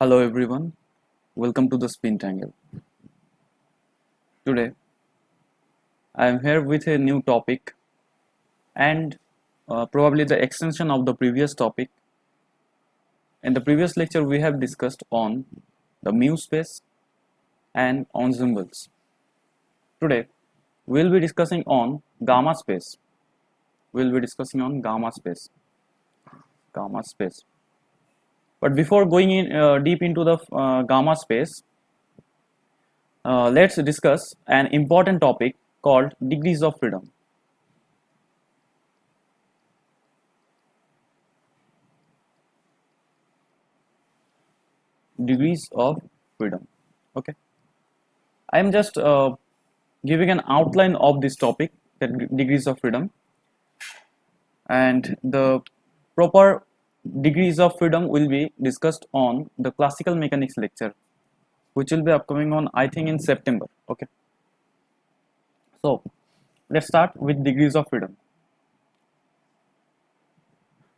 Hello everyone, welcome to the Spin Tangle. Today I am here with a new topic and probably the extension of the previous topic. In the previous lecture we have discussed on the mu space and ensembles. Today we will be discussing on gamma space. We will be discussing on gamma space. But before going in deep into the gamma space, let's discuss an important topic called degrees of freedom. Degrees of freedom. Okay, I am just giving an outline of this topic, that degrees of freedom, and the proper degrees of freedom will be discussed on the classical mechanics lecture, which will be upcoming on, I think, in September. Okay, so let's start with degrees of freedom.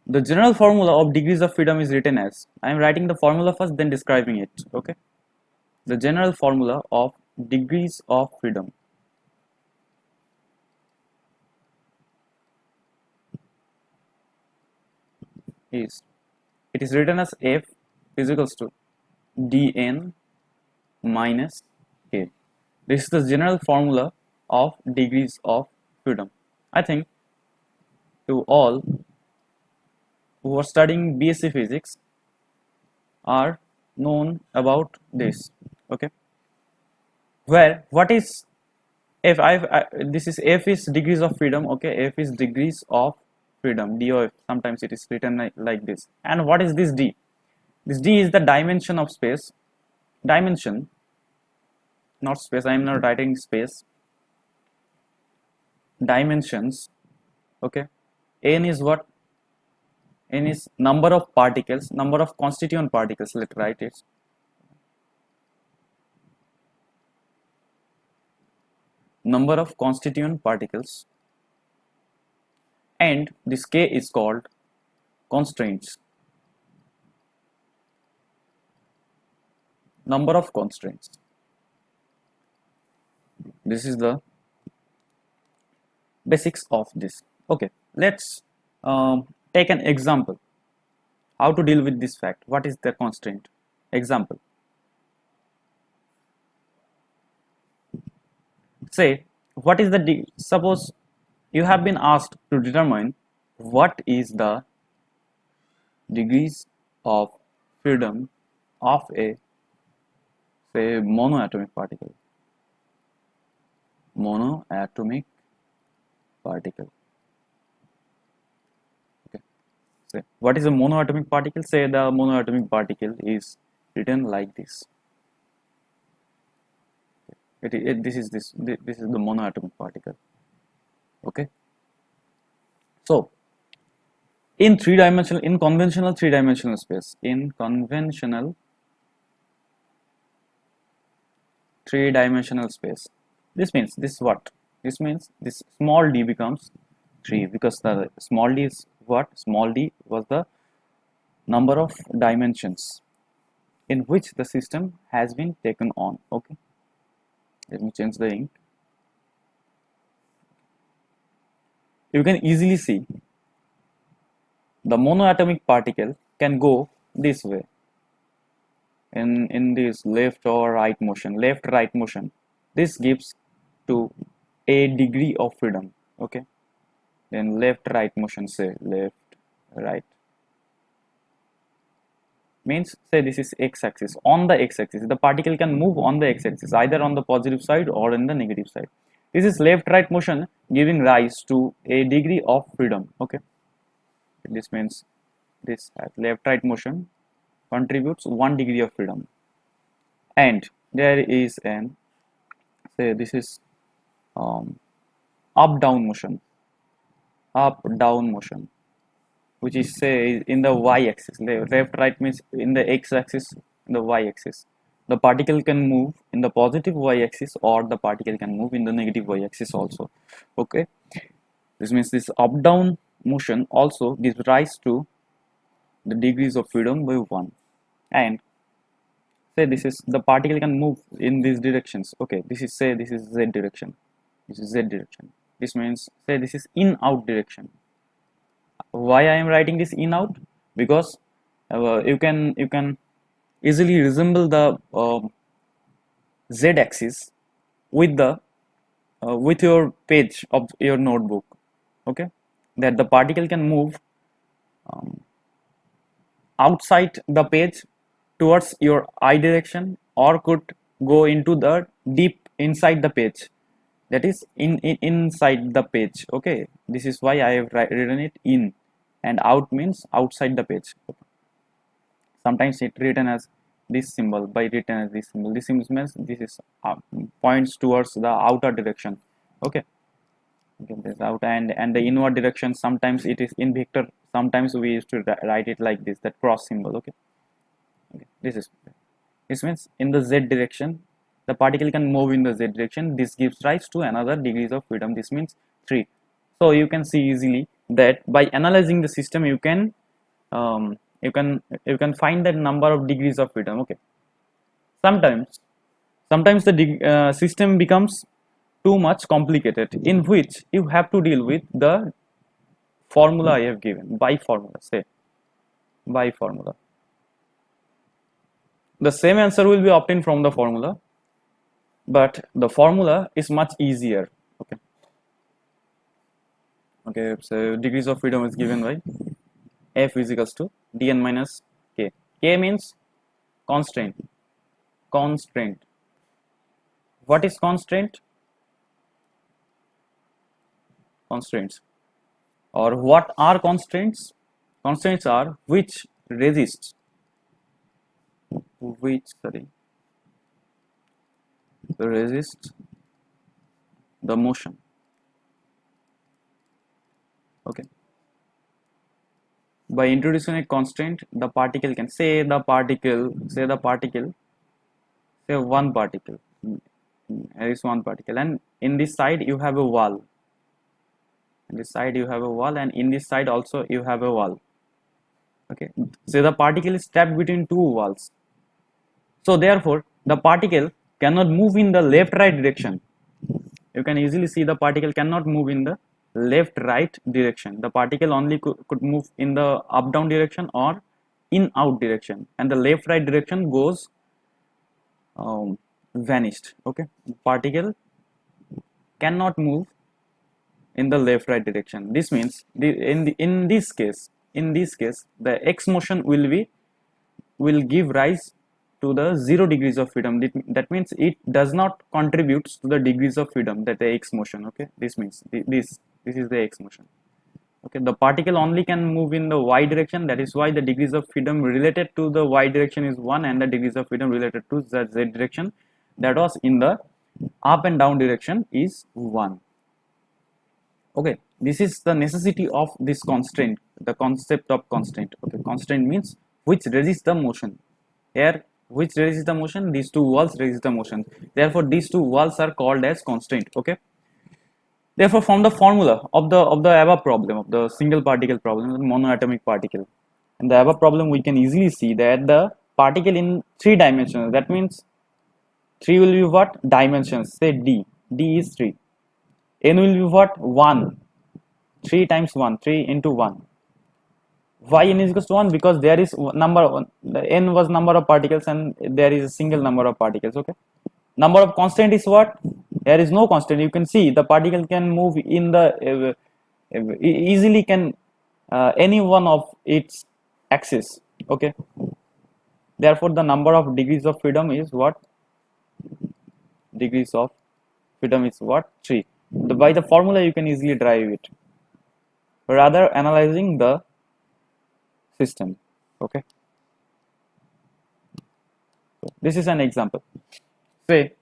The general formula of degrees of freedom is written as, I am writing the formula first, then describing it. Okay, the general formula of degrees of freedom is, it is written as F is equals to dn minus k. This is the general formula of degrees of freedom. I think to all who are studying BSc physics are known about this. Okay, where what is F? This is F is degrees of freedom. Okay, F is degrees of freedom. DOF. Sometimes it is written like this. And what is this D? This D is the dimension of space. Dimension, not space. I am not writing space. Dimensions. Okay, n is what? N is number of particles, number of constituent particles. Let's write it. Number of constituent particles, and this k is called constraints. Number of constraints. This is the basics of this. Okay, let's take an example. How to deal with this fact? What is the constraint? Example. Say, what is the suppose you have been asked to determine what is the degrees of freedom of a, say, monoatomic particle. Monoatomic particle. Okay. Say, what is a monoatomic particle? Say the monoatomic particle is written like this. This is the monoatomic particle. Okay, so in conventional three-dimensional space, in conventional three-dimensional space, this means this what? This means this small d becomes 3, because the small d is what? Small d was the number of dimensions in which the system has been taken on. Okay, let me change the ink. You can easily see the monoatomic particle can go this way in this left or right motion, left right motion. This gives to a degree of freedom. Okay, then left right motion, say left right, means say this is x-axis. On the x-axis the particle can move on the x-axis, either on the positive side or in the negative side. This is left right motion giving rise to a degree of freedom. Okay, this means this left right motion contributes 1 degree of freedom. And there is an, say this is up down motion, which is, say, in the y-axis. Left right means in the x-axis, in the y-axis. The particle can move in the positive y-axis, or the particle can move in the negative y-axis also. Okay, this means this up down motion also gives rise to the degrees of freedom by 1. And say this is the particle can move in these directions. Okay, this is, say this is z direction, this is z direction. This means, say this is in out direction. Why I am writing this in out? Because you can easily resemble the z axis with the with your page of your notebook. Okay, that the particle can move um, outside the page towards your eye direction, or could go into the deep inside the page, that is inside the page. Okay, this is why I have written it in, and out means outside the page. Sometimes it written as this symbol, by written as this symbol. This symbol means this is points towards the outer direction. Okay, okay, this out, and the inward direction, sometimes it is in vector, sometimes we used to write it like this, that cross symbol. Okay, okay, this means in the z direction the particle can move in the z direction. This gives rise to another degrees of freedom, this means 3. So you can see easily that by analyzing the system you can um, you can find that number of degrees of freedom. Okay, sometimes the system becomes too much complicated, in which you have to deal with the formula I have given, by formula, say by formula. The same answer will be obtained from the formula, but the formula is much easier. Okay, okay, so degrees of freedom is given by f is equals to dn minus k. K means constraint. Constraint. What is constraint? Constraints. Or what are constraints? Constraints are which resist, resist the motion. Okay, by introducing a constraint, the particle can, say one particle, there is one particle, and in this side you have a wall, in this side you have a wall, and in this side also you have a wall. Okay, so the particle is trapped between two walls, so therefore the particle cannot move in the left right direction. You can easily see the particle cannot move in the left right direction. The particle only could move in the up down direction or in out direction, and the left right direction goes vanished. Okay, particle cannot move in the left right direction. This means in this case, the x motion will give rise to the 0 degrees of freedom. That means it does not contribute to the degrees of freedom, that the x motion. Okay, this means this is the x motion. Okay, the particle only can move in the y direction. That is why the degrees of freedom related to the y direction is 1, and the degrees of freedom related to the z direction, that was in the up and down direction, is 1. Okay, this is the necessity of this constraint, the concept of constraint. Okay, constraint means which resists the motion. Here, which resists the motion? These two walls resist the motion. Therefore, these two walls are called as constraint. Okay. Therefore, from the formula of the above problem, of the single particle problem, the monoatomic particle, in the above problem, we can easily see that the particle in 3 dimensions. That means 3 will be what? Dimensions. Say d. D is 3. N will be what? 1. 3 times 1. 3 into 1. Why n is equals to 1? Because there is number, the n was number of particles, and there is a single number of particles. Okay, number of constant is what? There is no constant. You can see the particle can move in the easily can any one of its axis. Okay, therefore the number of degrees of freedom is what? Degrees of freedom is what? 3. By the formula you can easily derive it, rather analyzing the system. Okay, this is an example. Say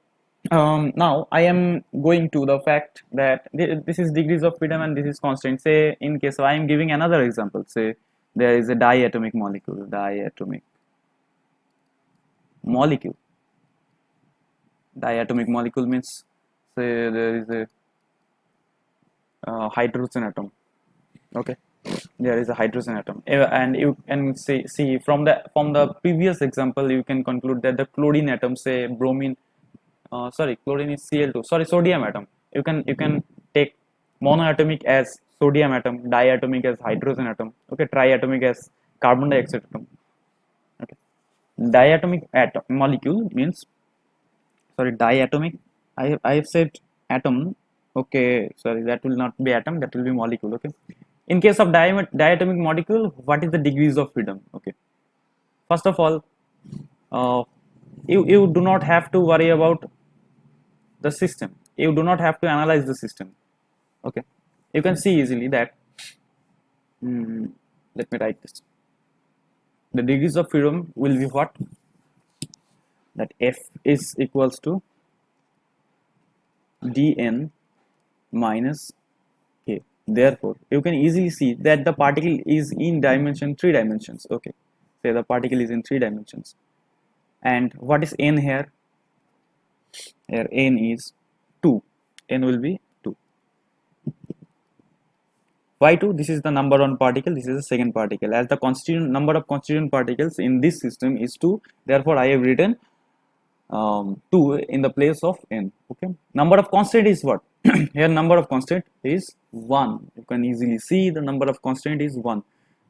now I am going to the fact that this is degrees of freedom and this is constant. Say in case I am giving another example, say there is a diatomic molecule. Diatomic molecule means, say there is a hydrogen atom. Okay, there is a hydrogen atom. And you can see from the previous example, you can conclude that the chlorine atom, say bromine, sorry, chlorine is Cl2, sorry, sodium atom, you can take monoatomic as sodium atom, diatomic as hydrogen atom, okay, triatomic as carbon dioxide atom, okay. Diatomic atom molecule means, sorry, diatomic, I have said atom, okay, sorry, that will not be atom, that will be molecule, okay. In case of diatomic molecule, what is the degrees of freedom? Okay, first of all, uh, you do not have to worry about the system, you do not have to analyze the system, okay. You can see easily that, mm, let me write this, the degrees of freedom will be what, that F is equals to dn minus k. Therefore you can easily see that the particle is in dimension 3 dimensions, okay. Say the particle is in 3 dimensions, and what is n here? Here n is 2, n will be 2. Why 2? This is the number one particle, this is the second particle. As the constituent number of constituent particles in this system is 2, therefore I have written 2 in the place of n, okay. Number of constant is what? Here number of constant is 1. You can easily see the number of constant is 1.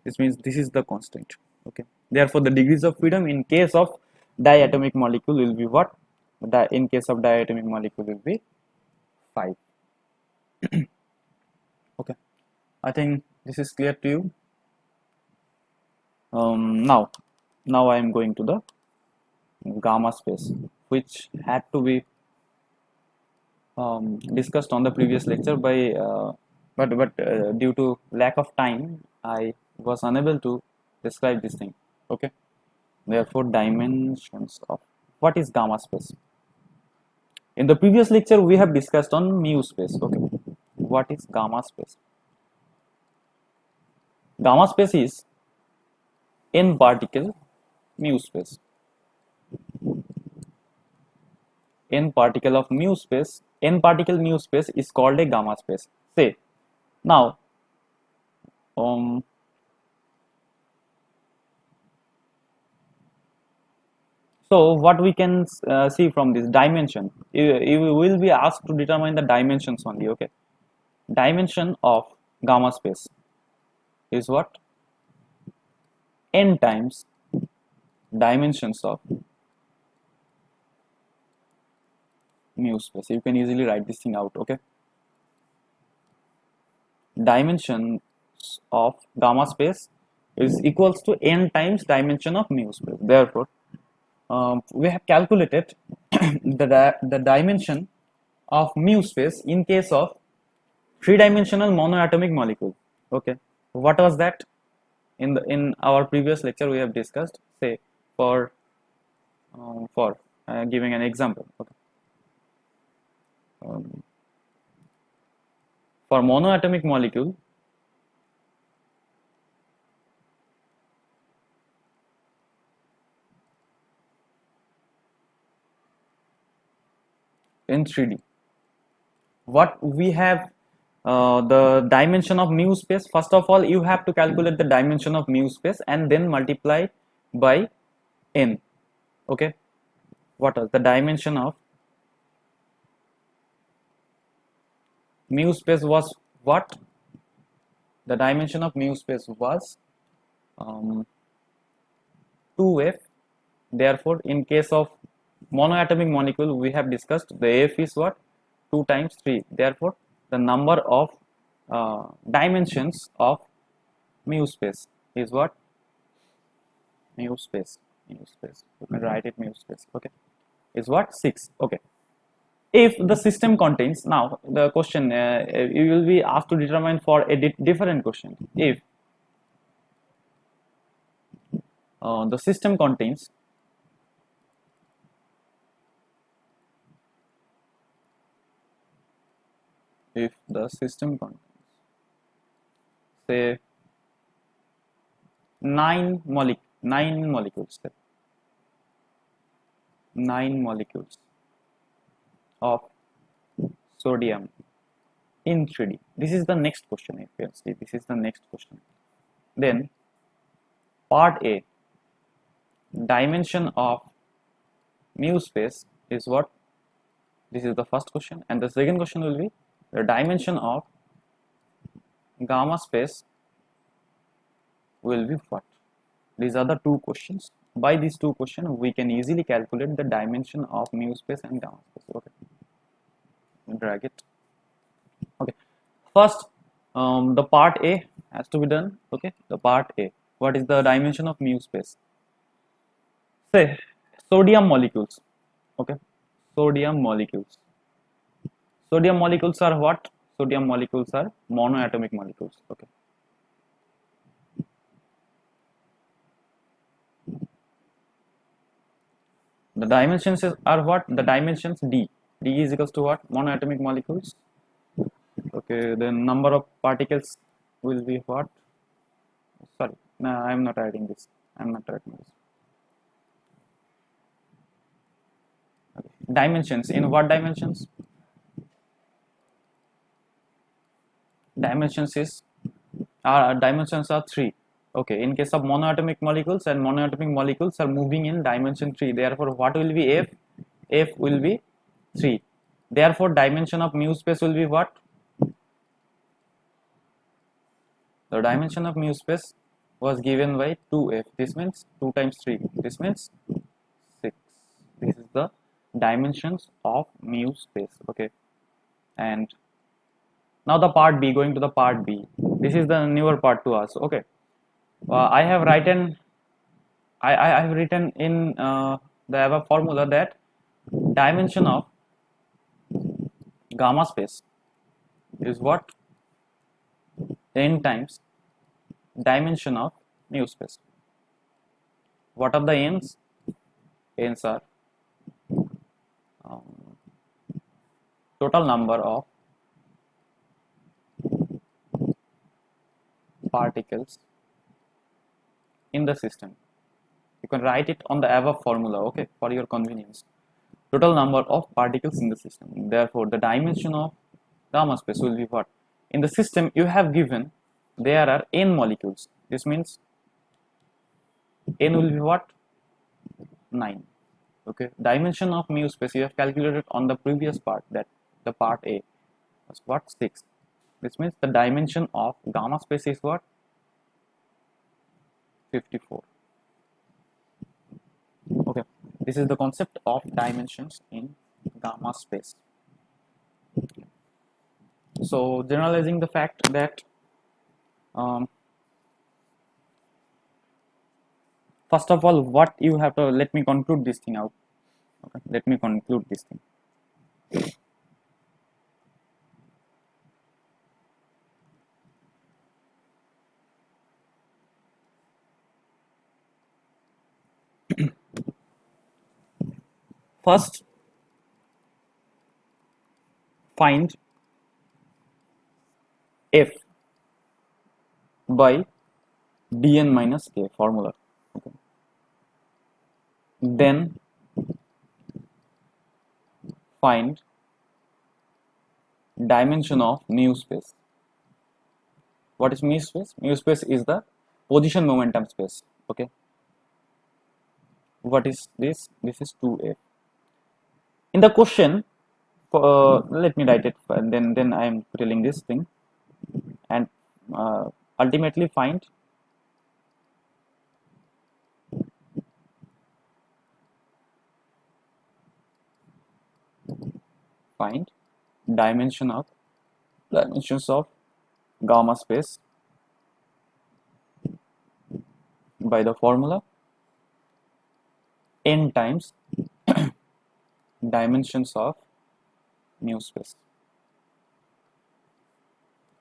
This means this is the constant, okay. Therefore the degrees of freedom in case of diatomic molecule will be what? In case of diatomic molecule will be 5. Okay, I think this is clear to you. Now I am going to the gamma space, which had to be discussed on the previous lecture by but due to lack of time I was unable to describe this thing, okay. Therefore dimensions of what is gamma space. In the previous lecture we have discussed on mu space, okay. What is gamma space? Gamma space is n particle mu space, n particle of mu space, n particle mu space is called a gamma space. Say now, so what we can see from this dimension, you will be asked to determine the dimensions only, okay. Dimension of gamma space is what? N times dimensions of mu space. You can easily write this thing out, okay. Dimensions of gamma space is equals to n times dimension of mu space. Therefore we have calculated the dimension of mu space in case of three-dimensional monoatomic molecule, okay. What was that? In our previous lecture we have discussed, say for giving an example, okay. For monoatomic molecule, in 3D, what we have, the dimension of mu space. First of all you have to calculate the dimension of mu space and then multiply by n, okay. What is the dimension of mu space was what? The dimension of mu space was 2f. Therefore in case of monoatomic molecule we have discussed the f is what? 2 times 3. Therefore the number of dimensions of mu space is what? Mu space, you can write it mu space, okay, is what? 6, okay. If the system contains, now the question, you will be asked to determine for a different question. If the system contains say 9 molecules, 9 molecules of sodium, in 3D. This is the next question. If you see, this is the next question. Then part A, dimension of mu space is what? This is the first question, and the second question will be the dimension of gamma space will be what? These are the two questions. By these two questions, we can easily calculate the dimension of mu space and gamma space. Okay, drag it. Okay, first, the part A has to be done. Okay, the part A. What is the dimension of mu space? Say sodium molecules. Okay, sodium molecules. Sodium molecules are what? Sodium molecules are monoatomic molecules. Okay. The dimensions are what? The dimensions D. D is equals to what? Monoatomic molecules. Okay, the number of particles will be what? Sorry, no, I am not writing this. I am not writing this. Okay. Dimensions. In what dimensions? Dimensions are 3. Okay, in case of monoatomic molecules, and monoatomic molecules are moving in dimension 3. Therefore, what will be F? F will be 3. Therefore, dimension of mu space will be what? The dimension of mu space was given by 2F. This means 2 times 3. This means 6. This is the dimensions of mu space. Okay, and now the part B, going to the part B. This is the newer part to us. Okay, I have written in the above formula that dimension of gamma space is what? N times dimension of mu space. What are the n's? N's are total number of particles in the system. You can write it on the above formula, okay, for your convenience. Total number of particles in the system. Therefore, the dimension of gamma space will be what? In the system you have given there are n molecules. This means n will be what? 9. Okay, dimension of mu space you have calculated on the previous part, that the part A was what? 6. This means the dimension of gamma space is what? 54. Okay, this is the concept of dimensions in gamma space. So generalizing the fact that first of all, what you have to, let me conclude this thing out. Okay, let me conclude this thing. First, find F by dn minus k formula. Okay. Then find dimension of mu space. What is mu space? Mu space is the position momentum space. Okay. What is this? This is 2F. In the question, let me write it, and then I am telling this thing, and ultimately find dimensions of gamma space by the formula n times dimensions of mu space.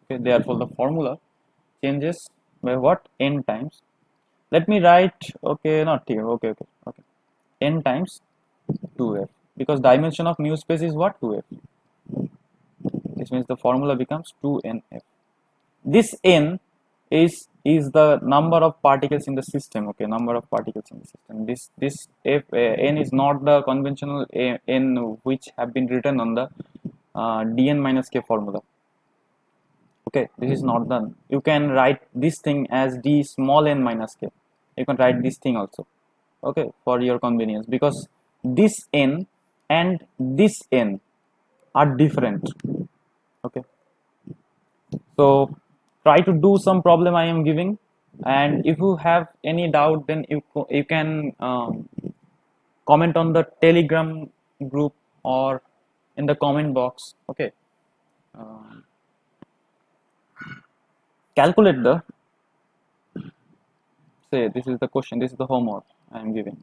Okay, therefore the formula changes by what? N times. Let me write, okay, not here, okay, n times 2F, because dimension of mu space is what? 2F. This means the formula becomes 2NF. This n is the number of particles in the system. Okay, number of particles in the system. This f n is not the conventional n which have been written on the dn minus k formula. Okay, this is not done. You can write this thing as d small n minus k. You can write this thing also, okay, for your convenience, because this n and this n are different. Okay, so try to do some problem I am giving, and if you have any doubt, then you can comment on the Telegram group or in the comment box. Okay, um, calculate the, say this is the question, this is the homework I am giving.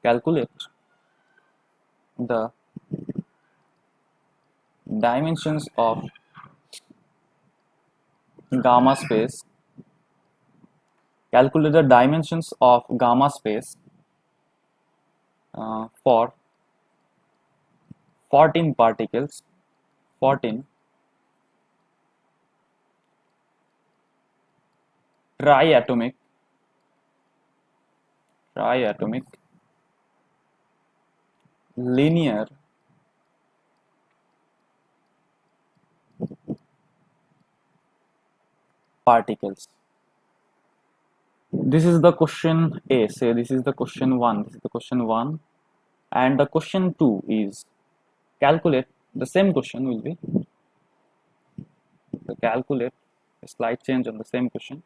Calculate the dimensions of gamma space. Calculate the dimensions of gamma space for 14 particles, 14 triatomic linear particles. This is the question A. Say this is the question 1. This is the question 1, and the question 2 is calculate. The same question will be the calculate, a slight change on the same question.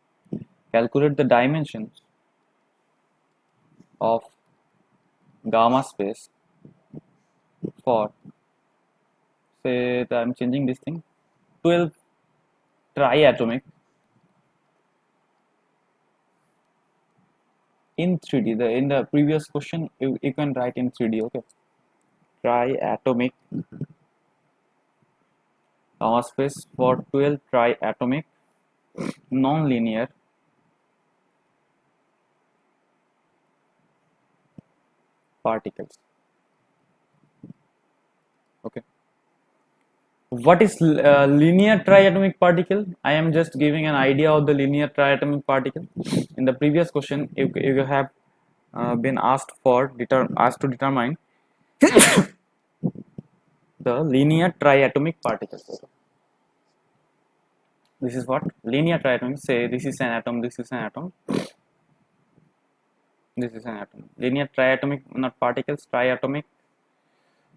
Calculate the dimensions of gamma space for, say I'm changing this thing, 12 triatomic in 3D. In the previous question you can write in 3D. Okay, triatomic gamma space for 12 triatomic non-linear particles. Okay, what is linear triatomic particle? I am just giving an idea of the linear triatomic particle. In the previous question you have been asked to determine the linear triatomic particles. Okay. This is what linear triatomic. Say this is an atom, this is an atom, this is an atom. Linear triatomic, not particles, triatomic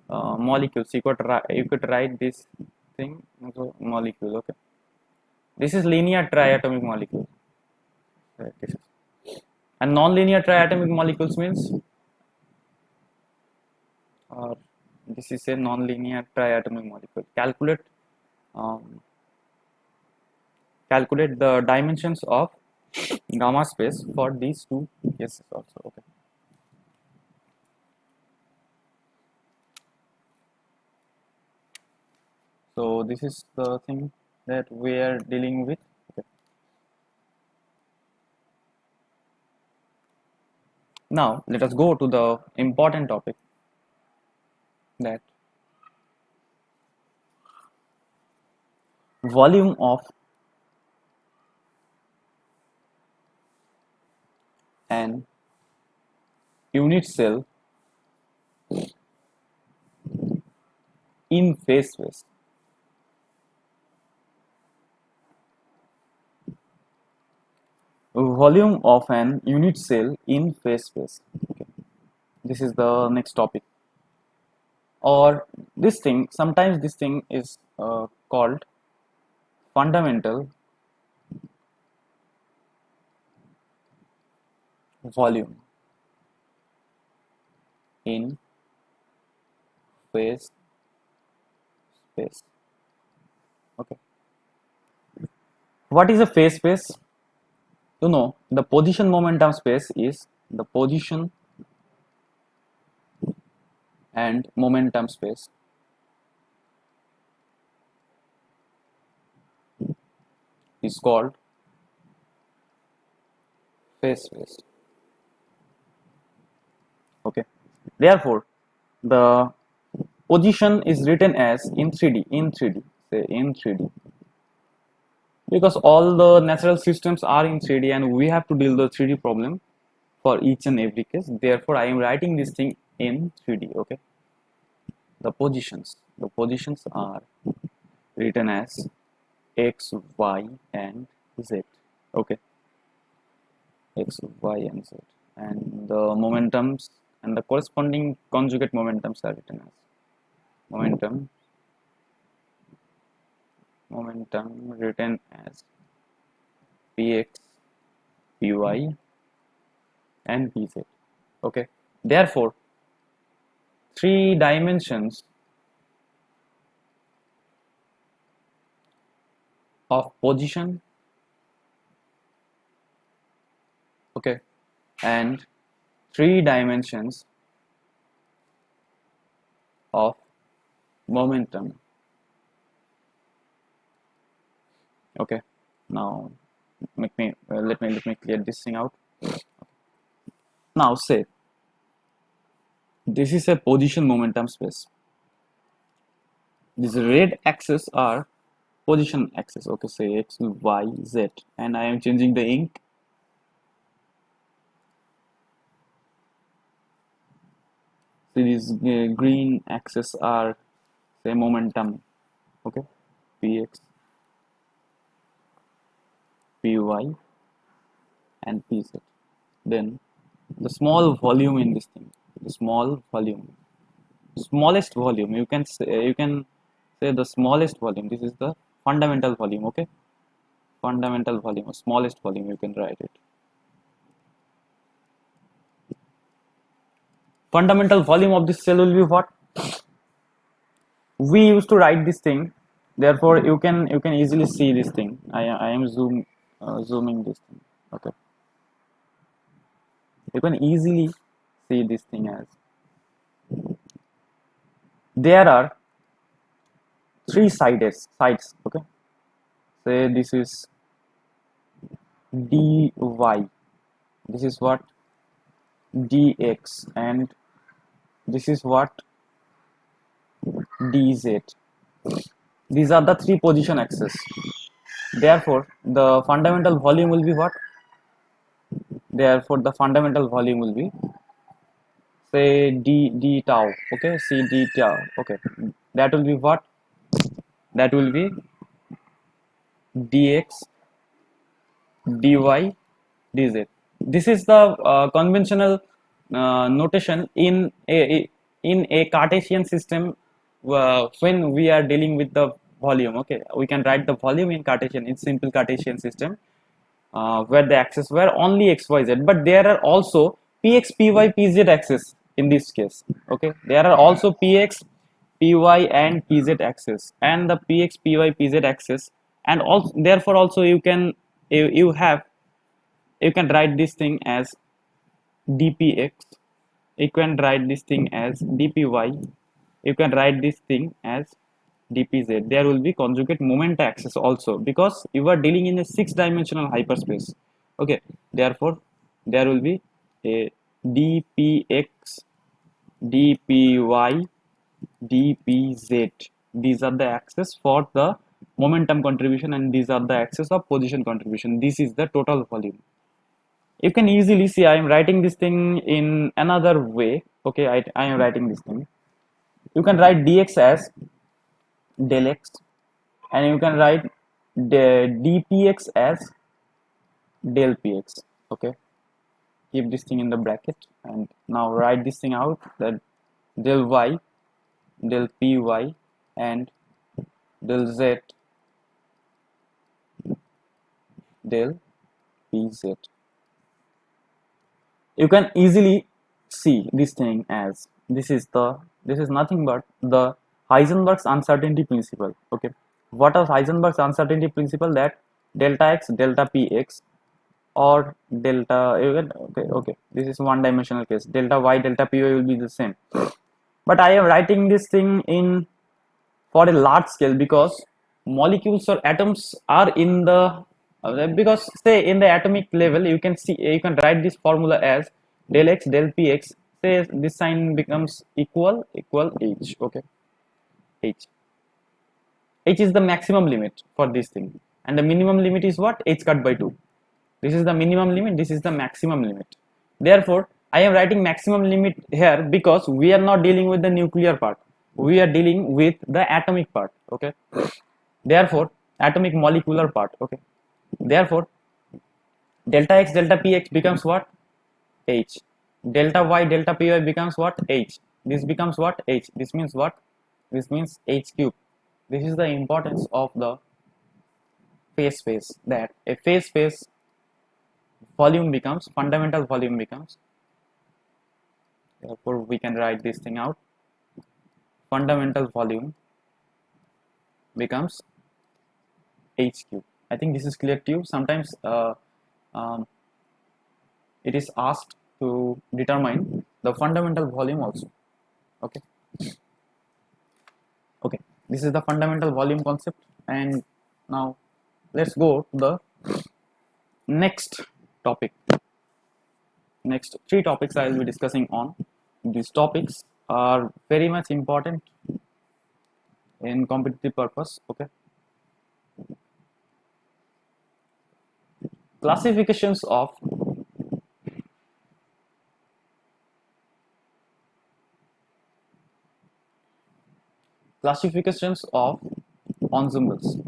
molecules. You could write this thing also molecule. Okay, this is linear triatomic molecule. This is, and non-linear triatomic molecules means, or this is a non-linear triatomic molecule. Um, calculate the dimensions of gamma space for these two cases also. Okay. So this is the thing that we are dealing with. Okay. Now let us go to the important topic, that volume of an unit cell in phase space. Volume of an unit cell in phase space. Okay. This is the next topic. Or this thing, sometimes this thing is called fundamental volume in phase space. Okay. What is a phase space? You know, the position momentum space is the position and momentum space is called phase space. Okay. Therefore, the position is written as in 3D, say in 3D, because all the natural systems are in 3D and we have to deal the 3D problem for each and every case. Therefore, I am writing this thing in 3D. Okay. The positions are written as x, y, and z. Okay, x, y, and z, and the momentums and the corresponding conjugate momentums are written as momentum written as px, py, and pz. Okay, therefore, three dimensions of position, okay, and three dimensions of momentum. Okay, now let me clear this thing out. Now say this is a position momentum space. These red axes are position axis. Okay, say x, y, z, and I am changing the ink. So these green axes are say momentum. Okay, px, py, and pz. Then the small volume in this thing, the smallest volume. You can say the smallest volume. This is the fundamental volume. Okay, fundamental volume, or smallest volume. You can write it. Fundamental volume of this cell will be what? We used to write this thing. Therefore, you can easily see this thing. I am zooming this thing. Okay, you can easily see this thing as there are three sides. Okay, say this is dy, this is what dx, and this is what dz. These are the three position axes. Therefore, the fundamental volume will be what? Therefore, the fundamental volume will be say d tau. Okay, c d tau. Okay, that will be what? That will be dx, dy, dz. This is the conventional notation in a Cartesian system when we are dealing with the volume. Okay, we can write the volume in Cartesian, in simple Cartesian system, where the axes were only x, y, z, but there are also px, py, pz axis in this case. Okay, there are also px, py, and pz axis, and the px, py, pz axis, and also therefore also you can you can write this thing as dpx, you can write this thing as dpy, you can write this thing as dpz. There will be conjugate moment axis also, because you are dealing in a 6-dimensional hyperspace. Okay, therefore there will be a dpx, dpy, dpz. These are the axes for the momentum contribution, and these are the axes of position contribution. This is the total volume. You can easily see I am writing this thing in another way. Okay, I am writing this thing. You can write dx as del x, and you can write dpx as del px. Okay, keep this thing in the bracket, and now write this thing out, that del y, del py, and del z, del pz. You can easily see this thing as this is nothing but the Heisenberg's uncertainty principle. Okay, what is Heisenberg's uncertainty principle? That delta x, delta px, or delta, okay, this is one dimensional case. Delta y, delta py will be the same, but I am writing this thing in for a large scale, because molecules or atoms are in the because say in the atomic level, you can see, you can write this formula as del x, del px. Say this sign becomes equal h. Okay, h is the maximum limit for this thing, and the minimum limit is what? H cut by 2. This is the minimum limit, this is the maximum limit. Therefore I am writing maximum limit here, because we are not dealing with the nuclear part. we are dealing with the atomic part. Okay, therefore atomic molecular part. Okay, therefore delta x delta px becomes what? H. Delta y delta py becomes what? H. This becomes what? H. This means what? This means h cube. This is the importance of the phase space, that a phase space volume becomes, fundamental volume becomes, therefore we can write this thing out, fundamental volume becomes h cube. I think this is clear to you. Sometimes um, it is asked to determine the fundamental volume also. Okay, okay, this is the fundamental volume concept. And now let's go to the next topic. Next 3 topics I will be discussing on. These topics are very much important in competitive purpose. Okay, classifications of ensembles.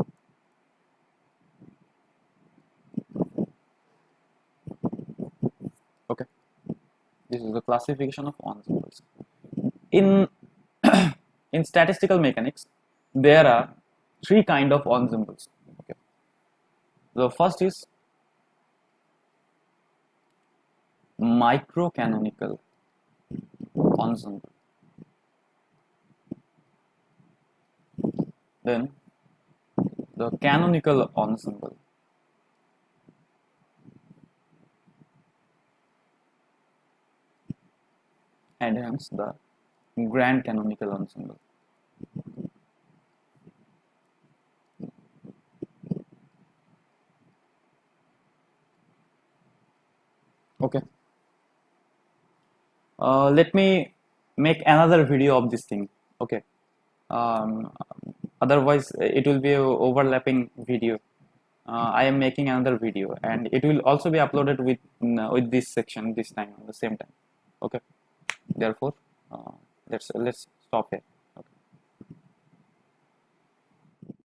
Okay, this is the classification of ensembles. In in statistical mechanics, there are 3 kind of ensembles. Okay, the first is microcanonical ensemble, then the canonical ensemble, and hence the grand canonical ensemble. Okay, let me make another video of this thing. Okay, um, otherwise it will be a overlapping video. I am making another video, and it will also be uploaded with this section this time at the same time. Okay, therefore let's stop here.